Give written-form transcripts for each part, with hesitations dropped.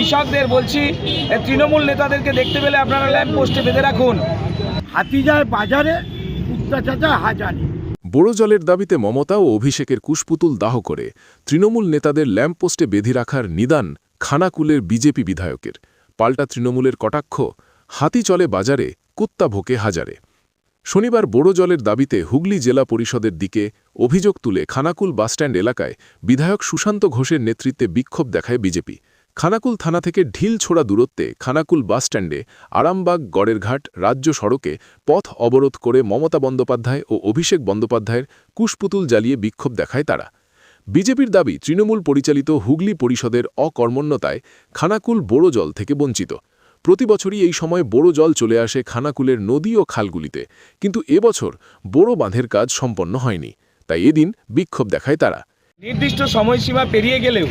কৃষকদের বলছি, তৃণমূল নেতাদেরকে দেখতে পেলে আপনারা ল্যাম্প পোস্টে বেঁধে রাখুন। হাতি যায় বাজারে, কুত্তা চাচা হাজারে। বোরো জলের দাবিতে মমতা ও অভিষেকের কুশপুতুল দাহ করে তৃণমূল নেতাদের ল্যাম্পপোস্টে বেঁধে রাখার নিদান খানাকুলের বিজেপি বিধায়কের। পাল্টা তৃণমূলের কটাক্ষ, হাতি চলে বাজারে, কুত্তা ভোকে হাজারে। শনিবার বোরো জলের দাবিতে হুগলি জেলা পরিষদের দিকে অভিযোগ তুলে খানাকুল বাসস্ট্যান্ড এলাকায় বিধায়ক সুশান্ত ঘোষের নেতৃত্বে বিক্ষোভ দেখায় বিজেপি। খানাকুল থানা থেকে ঢিল ছোড়া দূরত্বে খানাকুল বাসস্ট্যান্ডে আরামবাগ গড়েরঘাট রাজ্য সড়কে পথ অবরোধ করে মমতা বন্দ্যোপাধ্যায় ও অভিষেক বন্দ্যোপাধ্যায়ের কুশপুতুল জ্বালিয়ে বিক্ষোভ দেখায় তারা। বিজেপির দাবি, তৃণমূল পরিচালিত হুগলি পরিষদের অকর্মণ্যতায় খানাকুল বোরো জল থেকে বঞ্চিত। প্রতি বছরই এই সময় বোরো জল চলে আসে খানাকুলের নদী ও খালগুলিতে, কিন্তু এবছর বোরো বাঁধের কাজ সম্পন্ন হয়নি, তাই এদিন বিক্ষোভ দেখায় তারা। নির্দিষ্ট সময়সীমা পেরিয়ে গেলেও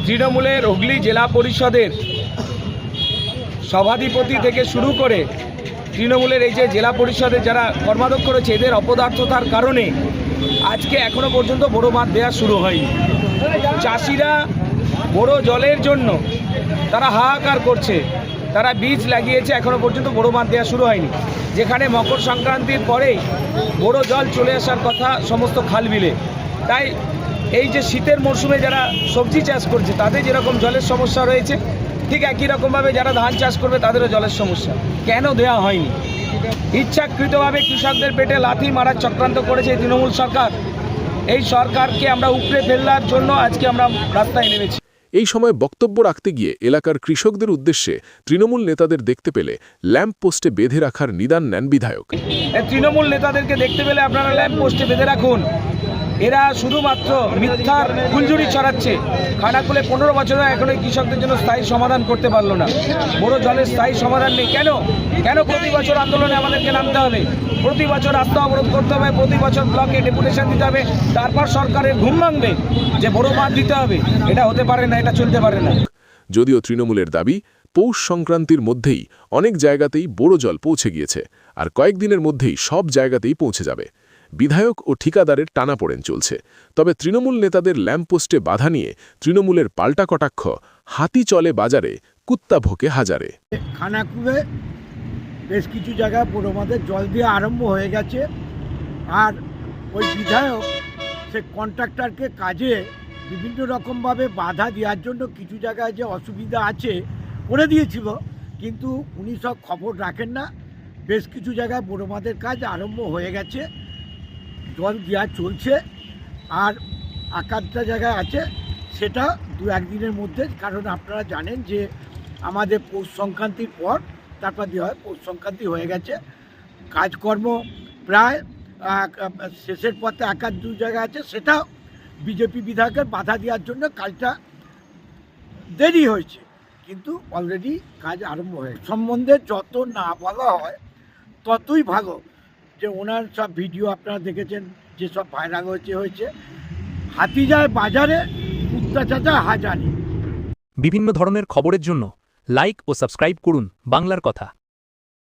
তৃণমূলের হুগলি জেলা পরিষদের সভাধিপতি থেকে শুরু করে তৃণমূলের এই যে জেলা পরিষদের যারা কর্মাধ্যক্ষ রয়েছে, এদের অপদার্থতার কারণে আজকে এখনো পর্যন্ত বোরো বাঁধ দেওয়া শুরু হয়নি। চাষিরা বোরো জলের জন্য তারা হাহাকার করছে, তারা বীজ লাগিয়েছে, এখনো পর্যন্ত বোরো বাঁধ দেওয়া শুরু হয়নি। যেখানে মকর সংক্রান্তির পরেই বোরো জল চলে আসার কথা সমস্ত খাল বিলে। তাই এই যে শীতের মরশুমে যারা সবজি চাষ করছে তাদের যেরকম জলের সমস্যা রয়েছে, ঠিক একই রকমভাবে যারা ধান চাষ করবে তাদেরও জলের সমস্যা। কেন দেওয়া হয়নি? ইচ্ছাকৃতভাবে কৃষকদের পেটে লাথি মারার চক্রান্ত করেছে তৃণমূল সরকার। এই সরকারকে আমরা উপড়ে ফেলার জন্য আজকে আমরা রাস্তায় নেমেছি। এই সময় বক্তব্য রাখতে গিয়ে এলাকার কৃষকদের উদ্দেশ্যে তৃণমূল নেতাদের দেখতে পেলে ল্যাম্প পোস্টে বেঁধে রাখার নিদান নেন বিধায়ক। তৃণমূল নেতাদেরকে দেখতে পেলে আপনারা ল্যাম্প পোস্টে বেঁধে রাখুন। এরা শুধুমাত্র মিথ্যার ফুলঝুরি ছড়াচ্ছে। খানাকুলে 15 বছরে এখনো কৃষকদের জন্য স্থায়ী সমাধান করতে পারলো না। বোরো জলের স্থায়ী সমাধান নেই। কেন প্রতি বছর আন্দোলনে আমাদেরকে নামতে হবে, প্রতি বছর রাস্তা অবরোধ করতে হবে, প্রতি বছর ব্লকে ডেপুটেশন দিতে হবে, তারপর সরকারের ঘুম ভাঙবে যে বোরো বাঁধ দিতে হবে? এটা হতে পারে না, এটা চলতে পারে না। যদিও তৃণমূলের দাবি, পৌষ সংক্রান্তির মধ্যেই অনেক জায়গাতেই বোরো জল পৌঁছে গিয়েছে, আর কয়েকদিনের মধ্যেই সব জায়গাতেই পৌঁছে যাবে। বিধায়ক ও ঠিকাদারের টানাপোড়েন চলছে। তবে তৃণমূল নেতাদের ল্যাম্পপোস্টে বাধা নিয়ে তৃণমূলের পাল্টা কটাক্ষ, হাতি চলে বাজারে, কুত্তা ভোকে হাজারে। খানাকুলে বেশ কিছু জায়গায় বোরো বাঁধের জল দিয়ে আরম্ভ হয়ে গেছে, আর ওই বিধায়ক সে কন্ট্রাক্টরকে কাজে বিভিন্ন রকমভাবে বাধা দেওয়ার জন্য কিছু জায়গায় যে অসুবিধা আছে করে দিয়েছিল, কিন্তু উনি সব খবর রাখেন না। বেশ কিছু জায়গায় বোরো বাঁধের কাজ আরম্ভ হয়ে গেছে, জল দেওয়া চলছে, আর একাধটা জায়গায় আছে সেটা 2-1 দিনের মধ্যে। কারণ আপনারা জানেন যে আমাদের পৌষ সংক্রান্তির পর তারপর দেওয়া হয়। পৌষ সংক্রান্তি হয়ে গেছে, কাজকর্ম প্রায় শেষের পথে 1-2 জায়গা আছে, সেটা বিজেপি বিধায়কের বাধা দেওয়ার জন্য কাজটা দেরি হয়েছে, কিন্তু অলরেডি কাজ আরম্ভ হয়েছে। সম্বন্ধে যত না বলা হয় ততই ভালো। যে ওনার সব ভিডিও আপনারা দেখেছেন, যেসব ভাইরাল হয়েছে, হাতি যায় বাজারে, কুত্তা চাচা হাজারে। বিভিন্ন ধরনের খবরের জন্য লাইক ও সাবস্ক্রাইব করুন বাংলার কথা।